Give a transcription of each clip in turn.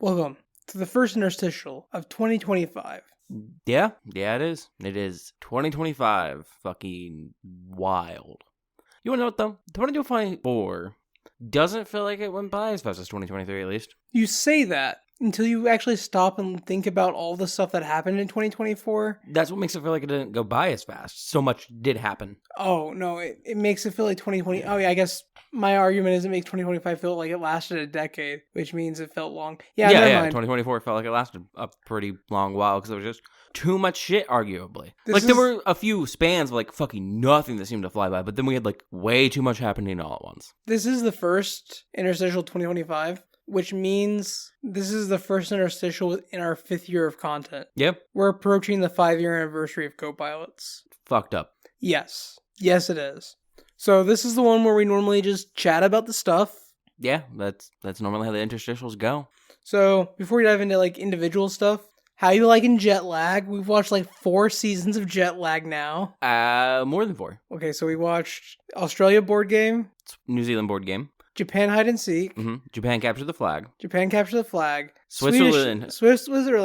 Welcome to the first interstitial of 2025. Yeah, it is. It is 2025. Fucking wild. You wanna know what, though? 2024 doesn't feel like it went by as fast as 2023, at least. You say that until you actually stop and think about all the stuff that happened in 2024. That's what makes it feel like it didn't go by as fast. So much did happen. Oh, no, it makes it feel like 2020. Oh, yeah, I guess my argument is it makes 2025 feel like it lasted a decade, which means it felt long. Yeah, never mind. 2024 felt like it lasted a pretty long while because there was just too much shit, arguably. There were a few spans of, fucking nothing that seemed to fly by, but then we had, way too much happening all at once. This is the first interstitial 2025. Which means this is the first interstitial in our 5th year of content. Yep. We're approaching the 5-year anniversary of Copilots. Fucked up. Yes. Yes, it is. So this is the one where we normally just chat about the stuff. Yeah, that's normally how the interstitials go. So before we dive into individual stuff, how you liking jet lag? We've watched 4 seasons of jet lag now. More than 4. Okay, so we watched Australia board game. New Zealand board game. Japan hide and seek. Mm-hmm. Japan capture the flag. Switzerland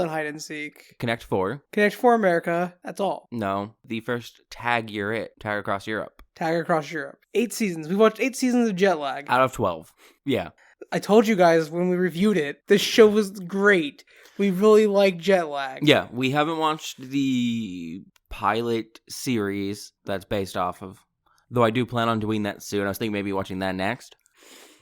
hide and seek. Connect 4. Connect 4 America. That's all. No, the first Tag Across Europe. Tag Across Europe. 8 seasons. We watched 8 seasons of jet lag. Out of 12. Yeah. I told you guys when we reviewed it, this show was great. We really like jet lag. Yeah, we haven't watched the pilot series that's based off of, though I do plan on doing that soon. I was thinking maybe watching that next.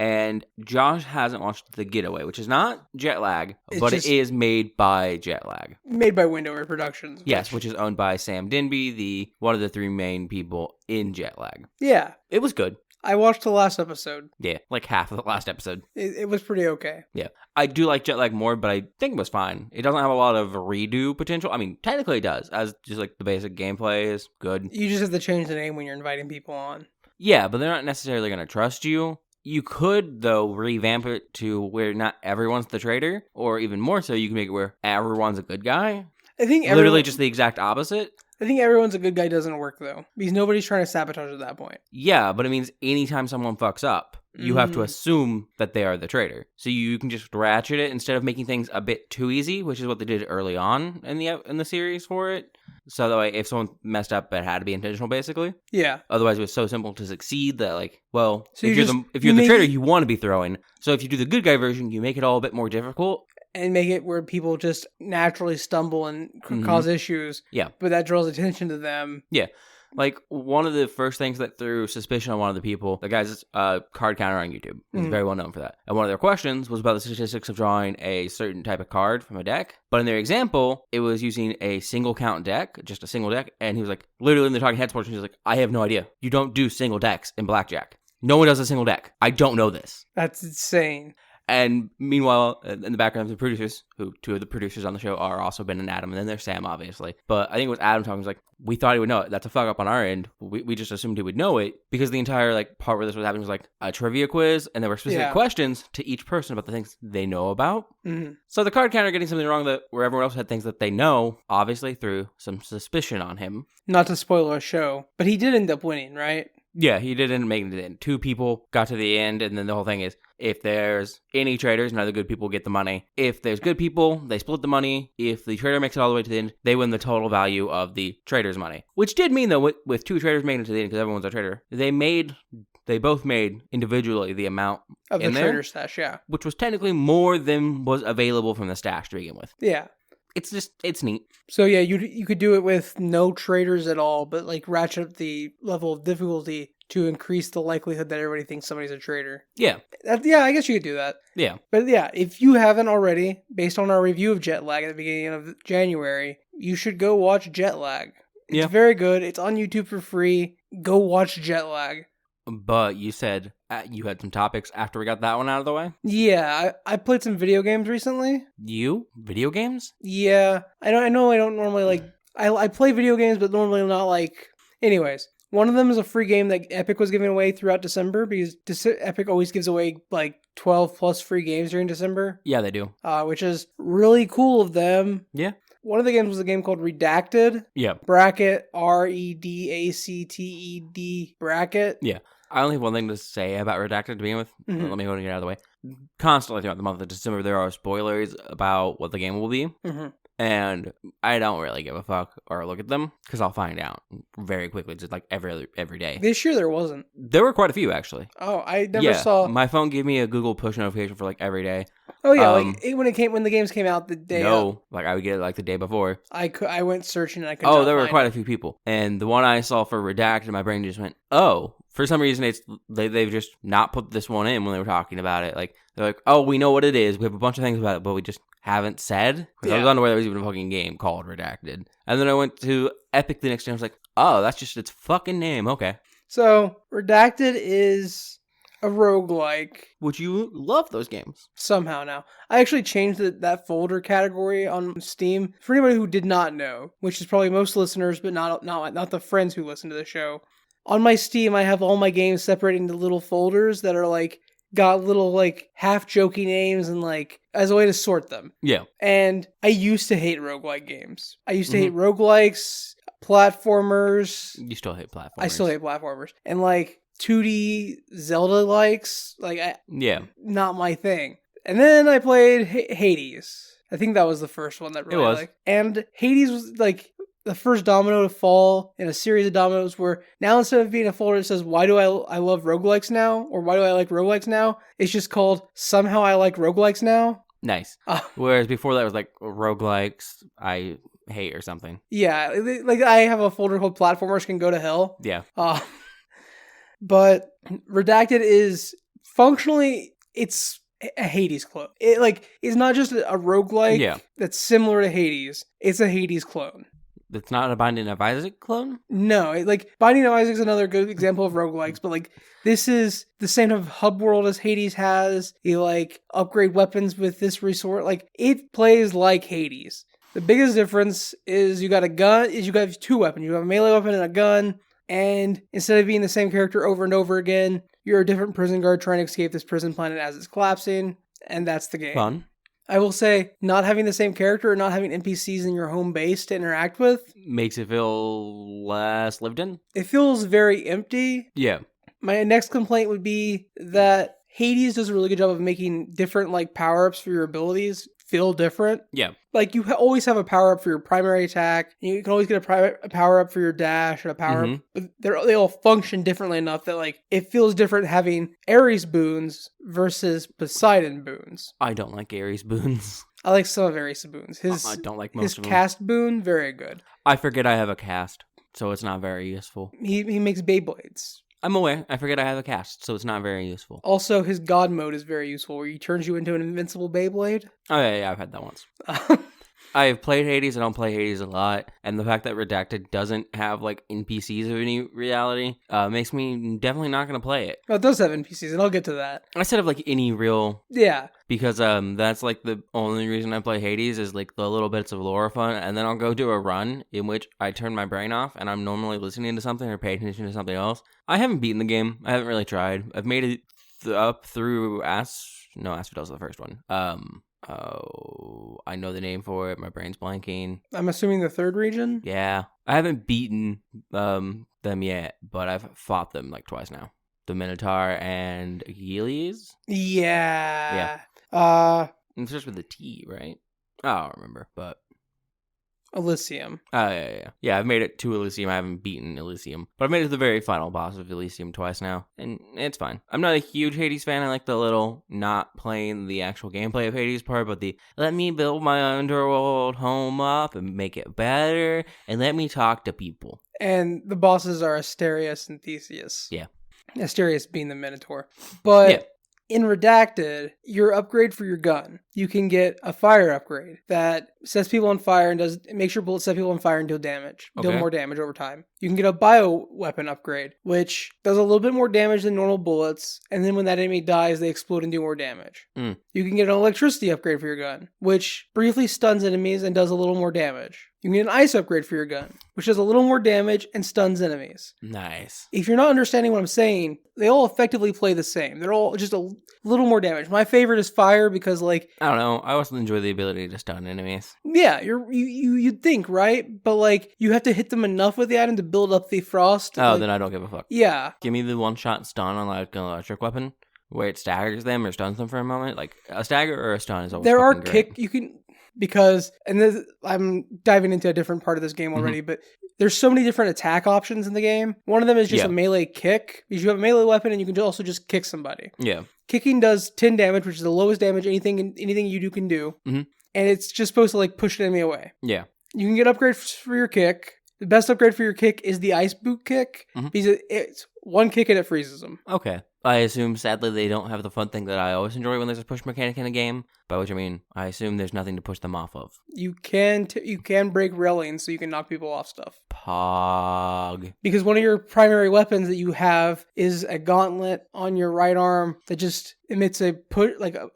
And Josh hasn't watched The Getaway, which is not jet lag, but it is made by jet lag. Made by Window Productions. Yes, which is owned by Sam Denby, one of the 3 main people in jet lag. Yeah. It was good. I watched the last episode. Yeah, half of the last episode. It was pretty okay. Yeah. I do like jet lag more, but I think it was fine. It doesn't have a lot of redo potential. I mean, technically it does, as just the basic gameplay is good. You just have to change the name when you're inviting people on. Yeah, but they're not necessarily going to trust you. You could, though, revamp it to where not everyone's the traitor, or even more so, you can make it where everyone's a good guy. I think literally just the exact opposite. I think everyone's a good guy doesn't work, though, because nobody's trying to sabotage at that point. Yeah, but it means anytime someone fucks up, you have to assume that they are the traitor. So you can just ratchet it instead of making things a bit too easy, which is what they did early on in the series for it. So that way, if someone messed up, it had to be intentional, basically. Yeah. Otherwise, it was so simple to succeed that, so if you're the traitor, you want to be throwing. So if you do the good guy version, you make it all a bit more difficult. And make it where people just naturally stumble and cause issues. Yeah. But that draws attention to them. Yeah. One of the first things that threw suspicion on one of the people, the guy's card counter on YouTube. He's very well known for that. And one of their questions was about the statistics of drawing a certain type of card from a deck. But in their example, it was using a single count deck, just a single deck. And he was literally in the talking heads portion, he was I have no idea. You don't do single decks in blackjack. No one does a single deck. I don't know this. That's insane. And meanwhile, in the background, the producers, who 2 of the producers on the show are also Ben and Adam, and then there's Sam, obviously. But I think it was Adam talking, we thought he would know it. That's a fuck up on our end. We just assumed he would know it, because the entire part where this was happening was a trivia quiz, and there were specific questions to each person about the things they know about. Mm-hmm. So the card counter getting something wrong where everyone else had things that they know, obviously threw some suspicion on him. Not to spoil our show, but he did end up winning, right? Yeah, he did end up making it in. 2 people got to the end, and then the whole thing is, if there's any traitors, none of the good people get the money. If there's good people, they split the mone. If the traitor makes it all the way to the end, they win the total value of the traitor's money. Which did mean, though, with 2 traitors making it to the end, because everyone's a traitor, they both made individually the amount of the traitor stash, yeah. Which was technically more than was available from the stash to begin with. Yeah. It's neat. So yeah, you could do it with no traitors at all, but ratchet up the level of difficulty to increase the likelihood that everybody thinks somebody's a traitor. Yeah. I guess you could do that. Yeah. But yeah, if you haven't already, based on our review of Jet Lag at the beginning of January, you should go watch Jet Lag. It's very good. It's on YouTube for free. Go watch Jet Lag. But you said you had some topics after we got that one out of the way? Yeah, I played some video games recently. You? Video games? Yeah. I know I don't normally I play video games, but normally not anyways. One of them is a free game that Epic was giving away throughout December, because Epic always gives away 12 plus free games during December. Yeah, they do. Which is really cool of them. Yeah. One of the games was a game called Redacted. Yeah. Bracket REDACTED bracket. Yeah. I only have one thing to say about Redacted to begin with. Mm-hmm. Let me go and get it out of the way. constantly throughout the month of December, there are spoilers about what the game will be. Mm-hmm. And I don't really give a fuck or look at them because I'll find out very quickly, just like every day. This year there wasn't. There were quite a few, actually. Oh, I never saw. My phone gave me a Google push notification for like every day. Oh yeah, when the games came out the day. No, like I would get it like the day before. I went searching and I could. Oh, there were quite a few people, and the one I saw for Redacted, my brain just went, oh. For some reason, they've just not put this one in when they were talking about it. Like they're like, oh, we know what it is. We have a bunch of things about it, but we just haven't said. Because I was unaware there was even a fucking game called Redacted. And then I went to Epic the next day and I was like, oh, that's just its fucking name. Okay. So, Redacted is a roguelike. Would you love those games? Somehow now. I actually changed that folder category on Steam for anybody who did not know, which is probably most listeners, but not the friends who listen to the show. On my Steam, I have all my games separated into little folders that are like got little like half joking names and like as a way to sort them. Yeah. And I used to hate roguelike games. I used to hate roguelikes, platformers. You still hate platformers. I still hate platformers. And like 2D Zelda likes, not my thing. And then I played Hades. I think that was the first one that really I liked. And Hades was like the first domino to fall in a series of dominoes where now instead of being a folder that says, why do I love roguelikes now? Or why do I like roguelikes now? It's just called, somehow I like roguelikes now. Nice. Whereas before that was like roguelikes I hate or something. Yeah. Like I have a folder called platformers can go to hell. Yeah. But Redacted is functionally, it's a Hades clone. It like is not just a roguelike that's similar to Hades. It's a Hades clone. It's not a Binding of Isaac clone? No, Binding of Isaac is another good example of roguelikes, but like this is the same of hub world as Hades has. You like upgrade weapons with this resource. Like it plays like Hades. The biggest difference is you got a gun. You got two weapons. You have a melee weapon and a gun. And instead of being the same character over and over again, you're a different prison guard trying to escape this prison planet as it's collapsing. And that's the game. Fun. I will say, not having the same character or not having NPCs in your home base to interact with makes it feel less lived in. It feels very empty. Yeah. My next complaint would be that Hades does a really good job of making different like power-ups for your abilities feel different. Yeah. Like you always have a power-up for your primary attack. You can always get a power-up for your dash and a power-up. But they all function differently enough that like it feels different having Ares boons versus Poseidon boons. I don't like Ares boons. I like some of Ares boons. I don't like most of them. His cast boon, very good. I forget I have a cast, so it's not very useful. He makes Beyblades. I'm aware. I forget I have a cast, so it's not very useful. Also, his god mode is very useful, where he turns you into an invincible Beyblade. Oh, yeah, I've had that once. I've played Hades. I don't play Hades a lot. And the fact that Redacted doesn't have, like, NPCs of any reality makes me definitely not going to play it. Well, it does have NPCs, and I'll get to that. Instead of, like, any real... Yeah. Because that's, like, the only reason I play Hades is, like, the little bits of lore fun. And then I'll go do a run in which I turn my brain off, and I'm normally listening to something or paying attention to something else. I haven't beaten the game. I haven't really tried. I've made it up through Asphodel's the first one. I know the name for it. My brain's blanking. I'm assuming the third region? Yeah. I haven't beaten them yet, but I've fought them like twice now. The Minotaur and Achilles? Yeah. It starts with a T, right? I don't remember, but... Elysium. Yeah. Yeah, I've made it to Elysium. I haven't beaten Elysium. But I've made it to the very final boss of Elysium twice now. And it's fine. I'm not a huge Hades fan. I like the little not playing the actual gameplay of Hades part, but the let me build my underworld home up and make it better, and let me talk to people. And the bosses are Asterius and Theseus. Yeah. Asterius being the Minotaur. But in Redacted, your upgrade for your gun, you can get a fire upgrade that sets people on fire and makes your bullets set people on fire and deal damage. Deal more damage over time. You can get a bio weapon upgrade, which does a little bit more damage than normal bullets, and then when that enemy dies, they explode and do more damage. You can get an electricity upgrade for your gun, which briefly stuns enemies and does a little more damage. You can get an ice upgrade for your gun, which does a little more damage and stuns enemies. Nice. If you're not understanding what I'm saying, they all effectively play the same. They're all just a little more damage. My favorite is fire because, like... I don't know. I also enjoy the ability to stun enemies. Yeah, you'd think, right? But, like, you have to hit them enough with the item to build up the frost. Oh, then I don't give a fuck. Yeah. Give me the one-shot stun on, like, an electric weapon. where it staggers them or stuns them for a moment. Like a stagger or a stun is always There are fucking great. you can, because, and this, I'm diving into a different part of this game already, but there's so many different attack options in the game. One of them is just a melee kick, because you have a melee weapon and you can also just kick somebody. Yeah. Kicking does 10 damage, which is the lowest damage anything you do can do. And it's just supposed to like push an enemy away. Yeah. You can get upgrades for your kick. The best upgrade for your kick is the ice boot kick, because it's one kick and it freezes them. Okay. I assume, sadly, they don't have the fun thing that I always enjoy when there's a push mechanic in a game, by which I mean, I assume there's nothing to push them off of. You can break railings so you can knock people off stuff. Pog. Because one of your primary weapons that you have is a gauntlet on your right arm that just emits a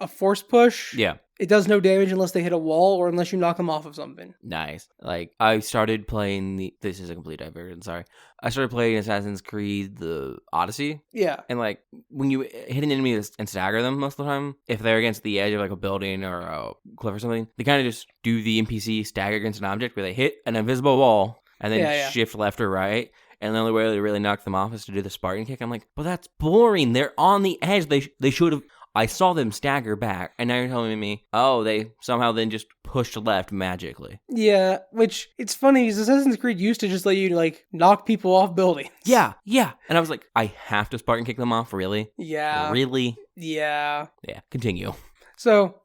force push. Yeah. It does no damage unless they hit a wall or unless you knock them off of something. Nice. Like, I started playing this is a complete diversion, sorry. I started playing Assassin's Creed, the Odyssey. Yeah. And, like, when you hit an enemy and stagger them most of the time, if they're against the edge of, like, a building or a cliff or something, they kind of just do the NPC stagger against an object where they hit an invisible wall and then shift left or right. And the only way to really knock them off is to do the Spartan kick. I'm like, well, that's boring. They're on the edge. They should have... I saw them stagger back, and now you're telling me, oh, they somehow then just pushed left magically. Yeah, which, it's funny, because Assassin's Creed used to just let you, like, knock people off buildings. Yeah. And I was like, I have to Spartan kick them off, really? Yeah. Really? Yeah. Yeah, continue. So,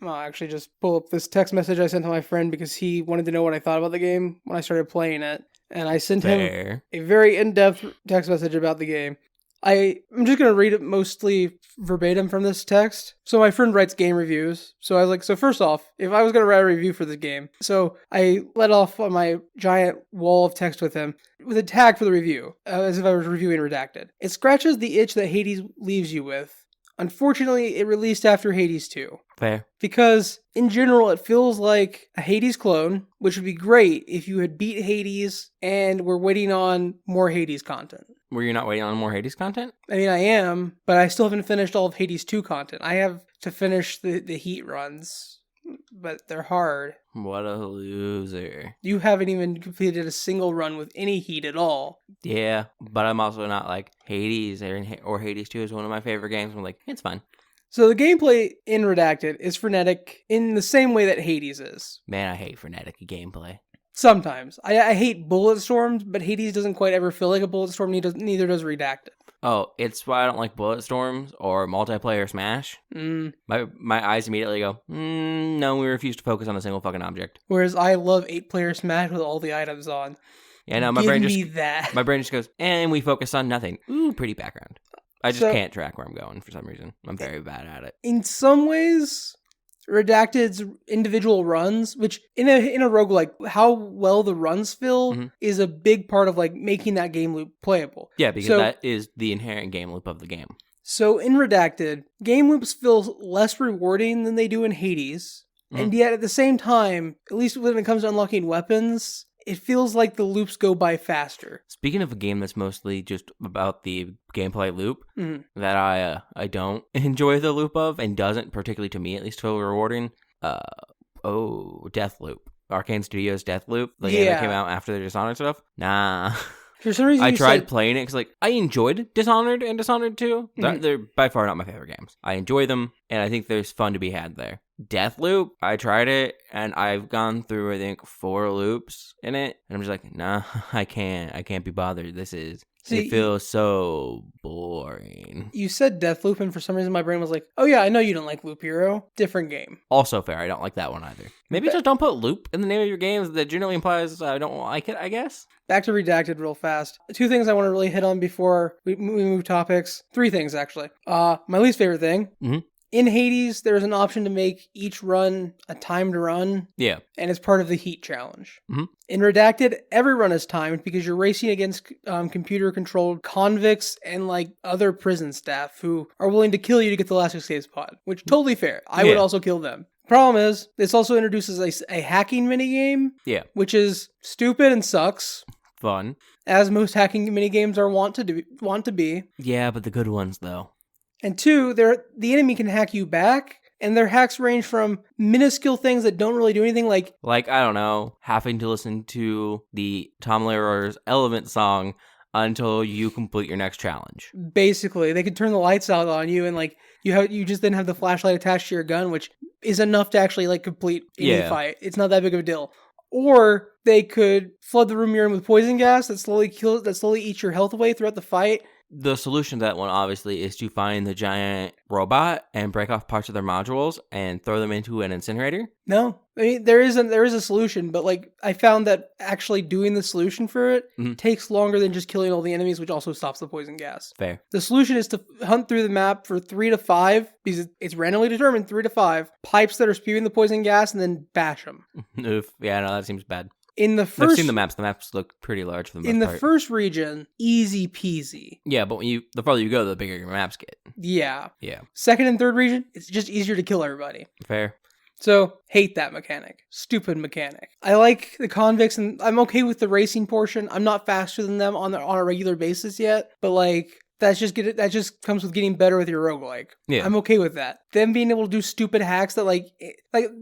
I'll actually just pull up this text message I sent to my friend because he wanted to know what I thought about the game when I started playing it. And I sent him a very in-depth text message about the game. I'm just going to read it mostly verbatim from this text. So my friend writes game reviews. So I was like, so first off, if I was going to write a review for the game, so I let off on my giant wall of text with him with a tag for the review, as if I was reviewing Redacted. It scratches the itch that Hades leaves you with. Unfortunately, it released after Hades 2. Fair. Because, in general, it feels like a Hades clone, which would be great if you had beat Hades and were waiting on more Hades content. Were you not waiting on more Hades content? I mean, I am, but I still haven't finished all of Hades 2 content. I have to finish the heat runs, but they're hard. What a loser. You haven't even completed a single run with any heat at all. Yeah, but I'm also not like Hades or Hades 2 is one of my favorite games. I'm like, it's fun. So the gameplay in Redacted is frenetic in the same way that Hades is. Man, I hate frenetic gameplay. Sometimes. I hate bullet storms, but Hades doesn't quite ever feel like a bullet storm, neither does Redacted. Oh, it's why I don't like bullet storms or multiplayer Smash. My eyes immediately go, no, we refuse to focus on a single fucking object. Whereas I love 8-player Smash with all the items on. Yeah, no, my brain just goes, and we focus on nothing. Ooh, pretty background. I just can't track where I'm going for some reason. I'm very bad at it. In some ways, Redacted's individual runs, which in a roguelike, how well the runs feel is a big part of like making that game loop playable. Yeah, because that is the inherent game loop of the game. So in Redacted, game loops feel less rewarding than they do in Hades, and yet at the same time, at least when it comes to unlocking weapons, it feels like the loops go by faster. Speaking of a game that's mostly just about the gameplay loop, that I don't enjoy the loop of, and doesn't, particularly to me at least, feel rewarding, Deathloop. Arcane Studios' Deathloop, the game that came out after the Dishonored stuff. Nah. For some reason, I tried playing it because, like, I enjoyed Dishonored and Dishonored 2. They're by far not my favorite games. I enjoy them, and I think there's fun to be had there. Deathloop, I tried it, and I've gone through, I think, 4 loops in it, and I'm just like, nah, I can't be bothered. It feels so boring. You said Deathloop, and for some reason my brain was like, oh yeah, I know you don't like Loop Hero. Different game. Also fair, I don't like that one either. Maybe just don't put loop in the name of your games. That generally implies I don't like it, I guess. Back to Redacted real fast. 2 things I want to really hit on before we move topics. 3 things, actually. My least favorite thing. In Hades, there's an option to make each run a timed run. Yeah. And it's part of the heat challenge. In Redacted, every run is timed because you're racing against computer-controlled convicts and like other prison staff who are willing to kill you to get the last escape pod, which totally fair. I would also kill them. Problem is, this also introduces a hacking minigame, which is stupid and sucks. Fun. As most hacking minigames are want to be. Yeah, but the good ones, though. And 2, the enemy can hack you back, and their hacks range from minuscule things that don't really do anything, like, I don't know, having to listen to the Tom Lehrer's Element song until you complete your next challenge. Basically, they could turn the lights out on you, and like you just then have the flashlight attached to your gun, which is enough to actually like complete any fight. It's not that big of a deal. Or they could flood the room you're in with poison gas that slowly eats your health away throughout the fight. The solution to that one, obviously, is to find the giant robot and break off parts of their modules and throw them into an incinerator. No, I mean there is a solution, but like I found that actually doing the solution for it takes longer than just killing all the enemies, which also stops the poison gas. Fair. The solution is to hunt through the map for 3 to 5, because it's randomly determined 3 to 5 pipes that are spewing the poison gas, and then bash them. Oof. Yeah, no, that seems bad. In the I've seen the maps. The maps look pretty large for the most In the part. first region, easy peasy. Yeah, but the farther you go, the bigger your maps get. Yeah. Yeah. Second and third region, it's just easier to kill everybody. Fair. So, hate that mechanic. Stupid mechanic. I like the convicts, and I'm okay with the racing portion. I'm not faster than them on a regular basis yet, but like that just comes with getting better with your roguelike. Yeah. I'm okay with that. Them being able to do stupid hacks that like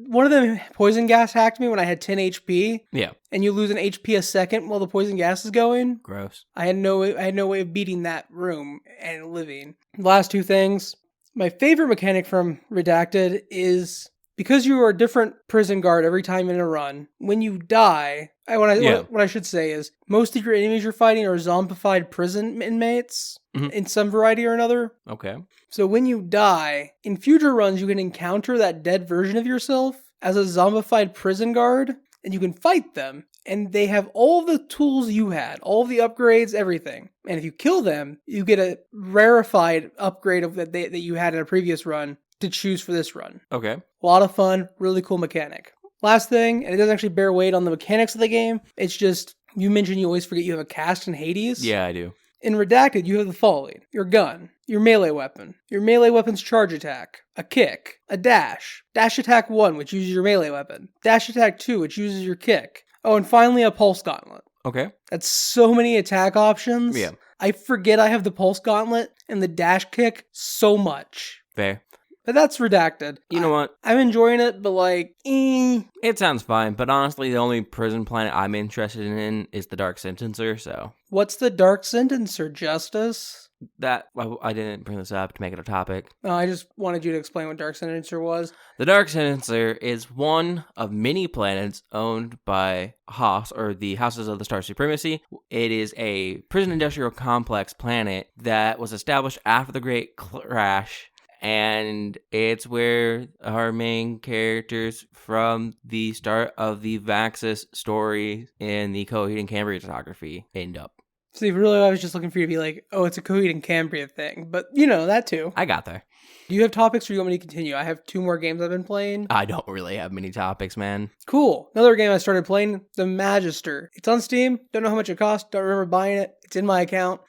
one of them poison gas hacked me when I had 10 HP. Yeah. And you lose an HP a second while the poison gas is going. Gross. I had no way of beating that room and living. Last two things. My favorite mechanic from Redacted is because you are a different prison guard every time in a run. When you die, what I should say is most of your enemies you're fighting are zombified prison inmates in some variety or another. Okay. So when you die, in future runs you can encounter that dead version of yourself as a zombified prison guard, and you can fight them. And they have all the tools you had, all the upgrades, everything. And if you kill them, you get a rarefied upgrade of that you had in a previous run to choose for this run. Okay. A lot of fun, really cool mechanic. Last thing, and it doesn't actually bear weight on the mechanics of the game, it's just, you mentioned you always forget you have a cast in Hades. Yeah, I do. In Redacted, you have the following: your gun, your melee weapon's charge attack, a kick, a dash attack 1, which uses your melee weapon, dash attack 2, which uses your kick. Oh, and finally a pulse gauntlet. Okay. That's so many attack options. Yeah. I forget I have the pulse gauntlet and the dash kick so much. Fair. But that's Redacted. You know what? I'm enjoying it, but like, It sounds fine, but honestly, the only prison planet I'm interested in is the Dark Sentencer, so. What's the Dark Sentencer, Justice? I didn't bring this up to make it a topic. No, I just wanted you to explain what Dark Sentencer was. The Dark Sentencer is one of many planets owned by Haas, or the Houses of the Star Supremacy. It is a prison industrial complex planet that was established after the Great Crash, and it's where our main characters from the start of the Vaxis story in the Coheed and Cambria photography end up. See, really, I was just looking for you to be like, oh, it's a Coheed and Cambria thing. But, you know, that too. I got there. Do you have topics, or do you want me to continue? I have 2 more games I've been playing. I don't really have many topics, man. Cool. Another game I started playing, The Magister. It's on Steam. Don't know how much it costs. Don't remember buying it. It's in my account.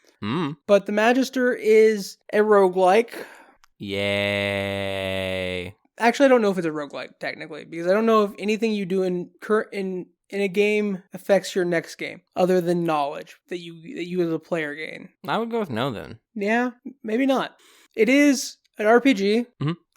But The Magister is a roguelike. Yay. Actually, I don't know if it's a roguelike, technically, because I don't know if anything you do in a game affects your next game, other than knowledge that you as a player gain. I would go with no, then. Yeah, maybe not. It is an RPG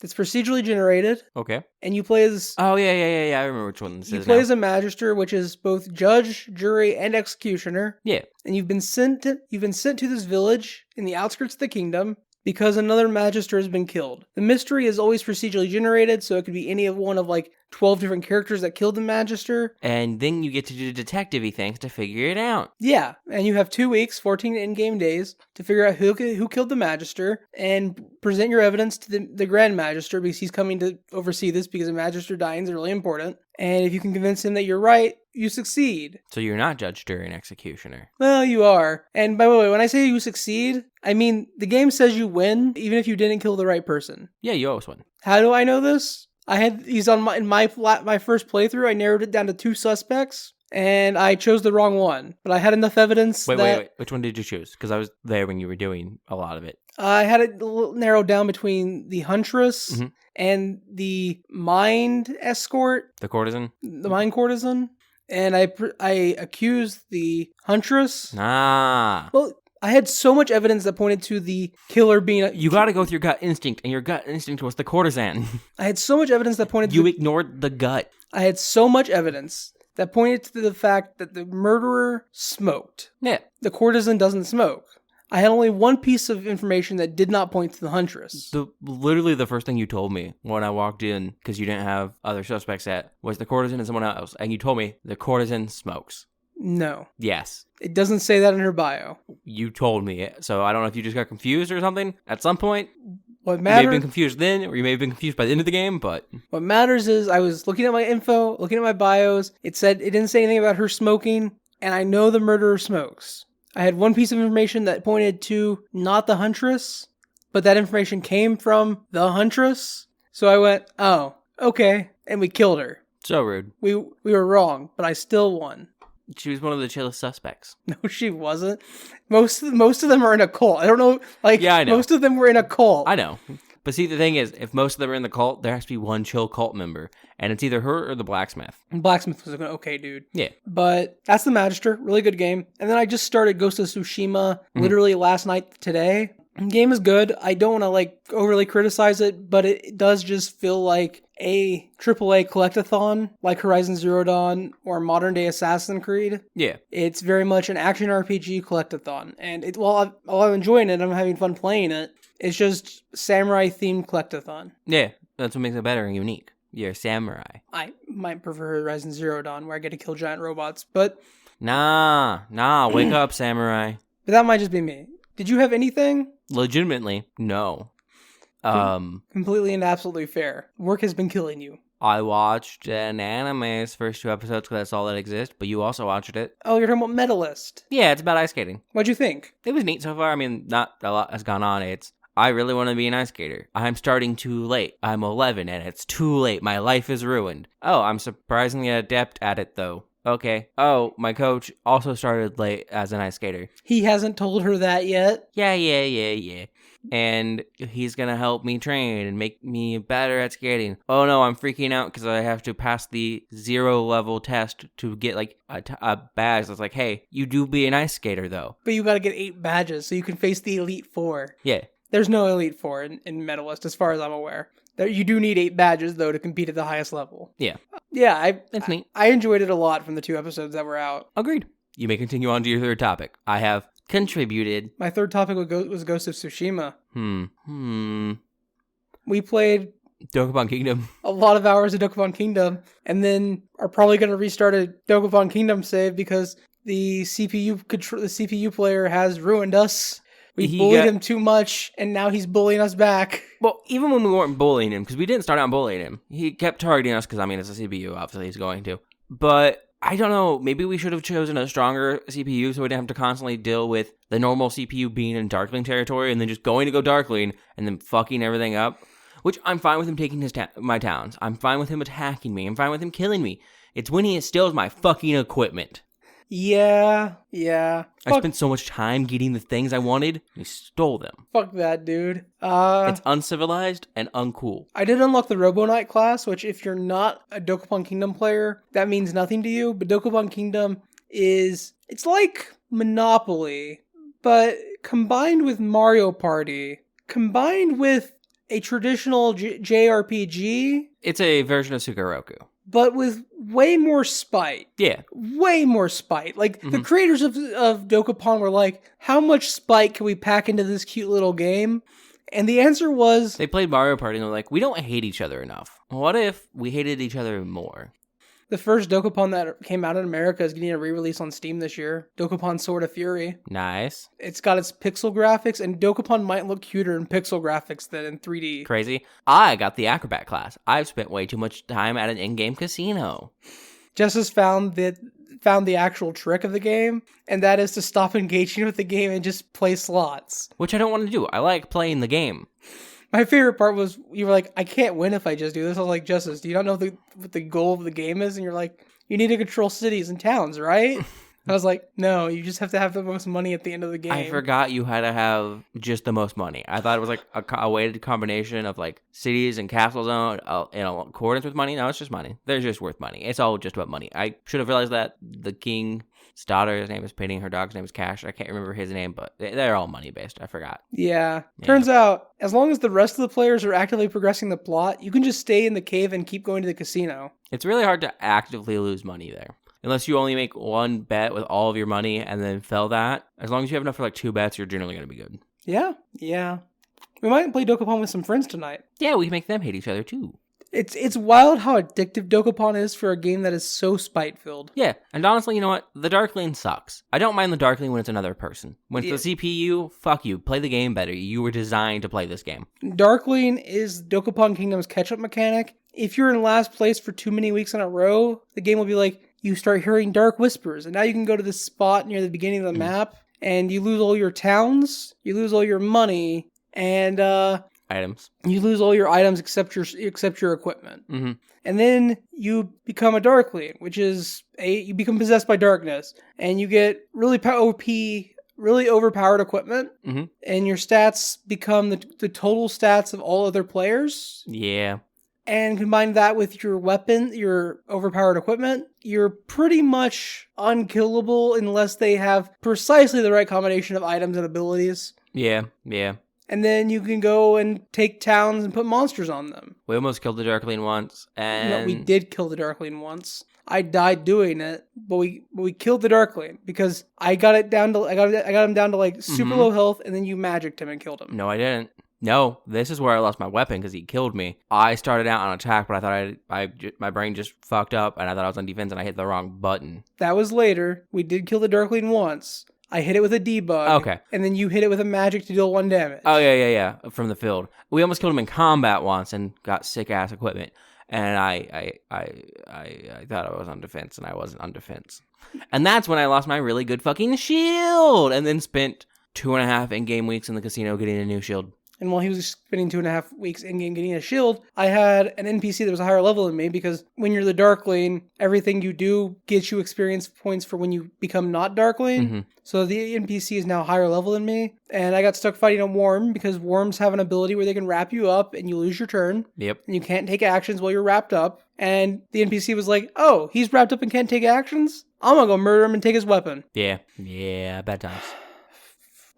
that's procedurally generated. Okay. And you play as... Oh, yeah. I remember which one this is You play as a magister, which is both judge, jury, and executioner. Yeah. And you've been sent to this village in the outskirts of the kingdom because another magister has been killed. The mystery is always procedurally generated, so it could be any of one of like 12 different characters that killed the magister. And then you get to do detective-y things to figure it out. Yeah, and you have 2 weeks, 14 in-game days, to figure out who killed the magister and present your evidence to the Grand Magister, because he's coming to oversee this, because a magister dying is really important. And if you can convince him that you're right, you succeed. So you're not judge, jury, and executioner. Well, you are. And by the way, when I say you succeed, I mean the game says you win, even if you didn't kill the right person. Yeah, you always win. How do I know this? In my first playthrough, I narrowed it down to 2 suspects, and I chose the wrong one. But I had enough evidence Wait. Which one did you choose? Because I was there when you were doing a lot of it. I had it narrowed down between the Huntress and the Mind Escort. The Courtesan? The Mind Courtesan. And I accused the Huntress. Well, I had so much evidence that pointed to the killer being You gotta go with your gut instinct, and your gut instinct was the courtesan. I had so much evidence that pointed You ignored the gut. I had so much evidence that pointed to the fact that the murderer smoked. Yeah. The courtesan doesn't smoke. I had only one piece of information that did not point to the huntress. Literally the first thing you told me when I walked in, because you didn't have other suspects yet, was the courtesan and someone else. And you told me the courtesan smokes. No. Yes. It doesn't say that in her bio. You told me it. So I don't know if you just got confused or something at some point. What You may have matters? been confused then, or you may have been confused by the end of the game, but... What matters is I was looking at my info, looking at my bios. It didn't say anything about her smoking, and I know the murderer smokes. I had one piece of information that pointed to not the huntress, but that information came from the huntress. So I went, oh, okay, and we killed her. So rude. We were wrong, but I still won. She was one of the chillest suspects. No, she wasn't. Most of them are in a cult. I don't know. Yeah, I know. Most of them were in a cult. I know. But see, the thing is, if most of them are in the cult, there has to be one chill cult member. And it's either her or the blacksmith. Blacksmith was an okay dude. Yeah. But that's the Magister. Really good game. And then I just started Ghost of Tsushima literally last night today. The game is good. I don't want to overly criticize it, but it does just feel like a AAA collectathon like Horizon Zero Dawn or modern day Assassin's Creed. Yeah. It's very much an action RPG collectathon. And while I'm enjoying it, I'm having fun playing it. It's just samurai themed collectathon. Yeah. That's what makes it better and unique. You're a samurai. I might prefer Horizon Zero Dawn where I get to kill giant robots, but... Nah, wake up, samurai. But that might just be me. Did you have anything? Legitimately, no. Completely and absolutely fair. Work has been killing you. I watched an anime's first 2 episodes because that's all that exists, but you also watched it. Oh, you're talking about Medalist. Yeah, it's about ice skating. What'd you think? It was neat so far. I mean, not a lot has gone on. I really want to be an ice skater. I'm starting too late. I'm 11 and it's too late. My life is ruined. Oh, I'm surprisingly adept at it though. Okay. Oh, my coach also started late as an ice skater. He hasn't told her that yet. Yeah. And he's gonna help me train and make me better at skating. Oh no, I'm freaking out because I have to pass the 0 level test to get a badge that's like, hey, you do be an ice skater though. But you gotta get 8 badges so you can face the Elite Four. Yeah. There's no Elite Four in Medalist as far as I'm aware. You do need 8 badges though to compete at the highest level. Yeah. Yeah, That's neat. I enjoyed it a lot from the 2 episodes that were out. Agreed. You may continue on to your third topic. I have contributed. My third topic was Ghost of Tsushima. We played Dokapon Kingdom. a lot of hours of Dokapon Kingdom, and then are probably going to restart a Dokapon Kingdom save because the CPU player has ruined us. We bullied him too much, and now he's bullying us back. Well, even when we weren't bullying him, because we didn't start out bullying him, he kept targeting us because, I mean, it's a CPU, obviously he's going to. But I don't know, maybe we should have chosen a stronger CPU so we didn't have to constantly deal with the normal CPU being in Darkling territory and then just going to go Darkling and then fucking everything up. Which, I'm fine with him taking my towns. I'm fine with him attacking me. I'm fine with him killing me. It's when he steals my fucking equipment. Yeah. I spent so much time getting the things I wanted, and he stole them. Fuck that, dude. It's uncivilized and uncool. I did unlock the Robo Knight class, which if you're not a Dokapon Kingdom player, that means nothing to you. But Dokapon Kingdom it's like Monopoly, but combined with Mario Party, combined with a traditional JRPG. It's a version of Sugaroku. But with way more spite. Yeah. Way more spite. The creators of Dokapon were like, how much spite can we pack into this cute little game? And the answer was... They played Mario Party and they're like, we don't hate each other enough. What if we hated each other more? The first Dokapon that came out in America is getting a re-release on Steam this year. Dokapon Sword of Fury. Nice. It's got its pixel graphics, and Dokapon might look cuter in pixel graphics than in 3D. Crazy. I got the Acrobat class. I've spent way too much time at an in-game casino. Justice found the actual trick of the game, and that is to stop engaging with the game and just play slots. Which I don't want to do. I like playing the game. My favorite part was, you were like, I can't win if I just do this. I was like, Justice, do you not know what the goal of the game is? And you're like, you need to control cities and towns, right? I was like, no, you just have to have the most money at the end of the game. I forgot you had to have just the most money. I thought it was like a weighted combination of like cities and castle zone in accordance with money. No, it's just money. They're just worth money. It's all just about money. I should have realized that. The king's daughter, his name is Penny. Her dog's name is Cash. I can't remember his name, but they're all money based. I forgot. Yeah. Turns out, as long as the rest of the players are actively progressing the plot, you can just stay in the cave and keep going to the casino. It's really hard to actively lose money there. unless you only make one bet with all of your money and then fail that, as long as you have enough for like 2 bets, you're generally going to be good. Yeah. We might play Dokapon with some friends tonight. Yeah, we can make them hate each other too. It's wild how addictive Dokapon is for a game that is so spite-filled. Yeah, and honestly, you know what? The Dark Lane sucks. I don't mind the Dark Lane when it's another person. When it's the CPU, fuck you. Play the game better. You were designed to play this game. Darkling is Dokapon Kingdom's catch-up mechanic. If you're in last place for too many weeks in a row, the game will be like, you start hearing dark whispers, and now you can go to this spot near the beginning of the map, and you lose all your towns, you lose all your money, and items. You lose all your items except your equipment. Mm-hmm. And then you become a Darkling, which is you become possessed by darkness, and you get really OP, really overpowered equipment, and your stats become the total stats of all other players. Yeah. And combine that with your weapon, your overpowered equipment, you're pretty much unkillable unless they have precisely the right combination of items and abilities. Yeah. And then you can go and take towns and put monsters on them. We almost killed the Darkling once, and No, we did kill the Darkling once. I died doing it, but we killed the Darkling because I got him down to like super low health, and then you magicked him and killed him. No, I didn't. No, this is where I lost my weapon because he killed me. I started out on attack, but I thought my brain just fucked up, and I thought I was on defense, and I hit the wrong button. That was later. We did kill the Darkling once. I hit it with a debug. Okay. And then you hit it with a magic to deal 1 damage. Oh, yeah. From the field. We almost killed him in combat once and got sick-ass equipment. And I thought I was on defense, and I wasn't on defense. And that's when I lost my really good fucking shield, and then spent 2.5 in-game weeks in the casino getting a new shield. And while he was spending 2.5 weeks in-game getting a shield, I had an NPC that was a higher level than me, because when you're the Darkling, everything you do gets you experience points for when you become not Darkling. Mm-hmm. So the NPC is now higher level than me, and I got stuck fighting a worm, because worms have an ability where they can wrap you up, and you lose your turn. Yep. And you can't take actions while you're wrapped up. And the NPC was like, oh, he's wrapped up and can't take actions? I'm gonna go murder him and take his weapon. Yeah, bad times.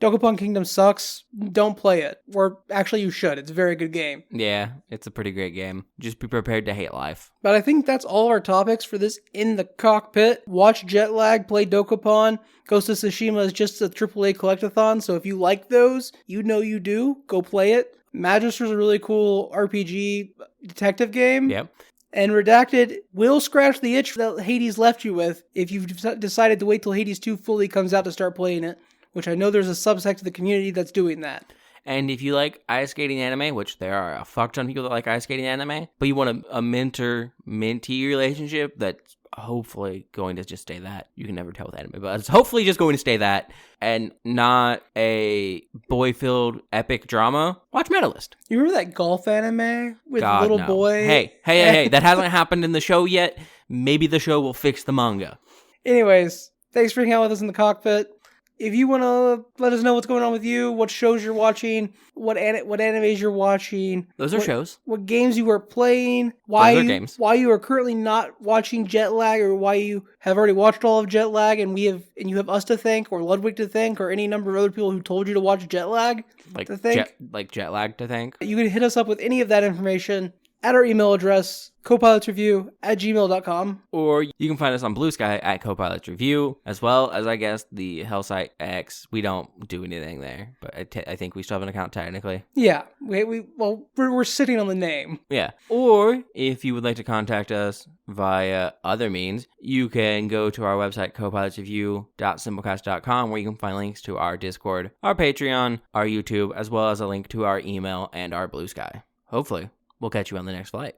Dokapon Kingdom sucks. Don't play it. Or actually, you should. It's a very good game. Yeah, it's a pretty great game. Just be prepared to hate life. But I think that's all our topics for this In the Cockpit. Watch Jetlag, play Dokapon. Ghost of Tsushima is just a AAA collectathon, so if you like those, you know you do. Go play it. Magister's a really cool RPG detective game. Yep. And Redacted will scratch the itch that Hades left you with if you've decided to wait till Hades 2 fully comes out to start playing it. Which I know there's a subsect of the community that's doing that. And if you like ice skating anime, which there are a fuck ton of people that like ice skating anime, but you want a mentor-mentee relationship that's hopefully going to just stay that. You can never tell with anime, but it's hopefully just going to stay that and not a boy-filled epic drama. Watch Medalist. You remember that golf anime with God, little no. boy? Hey, that hasn't happened in the show yet. Maybe the show will fix the manga. Anyways, thanks for hanging out with us in the cockpit. If you want to let us know what's going on with you, what shows you're watching, what animes you're watching. Those are shows. What games you are playing. Why you are currently not watching Jetlag, or why you have already watched all of Jetlag and you have us to thank, or Ludwig to thank, or any number of other people who told you to watch Jetlag to thank. Jetlag to thank. You can hit us up with any of that information at our email address, copilotsreview@gmail.com. Or you can find us on Blue Sky at Copilots Review, as well as, I guess, the Hellsite X. We don't do anything there, but I think we still have an account technically. Yeah, we're sitting on the name. Yeah. Or if you would like to contact us via other means, you can go to our website, copilotsreview.simplecast.com, where you can find links to our Discord, our Patreon, our YouTube, as well as a link to our email and our Blue Sky. Hopefully. We'll catch you on the next flight.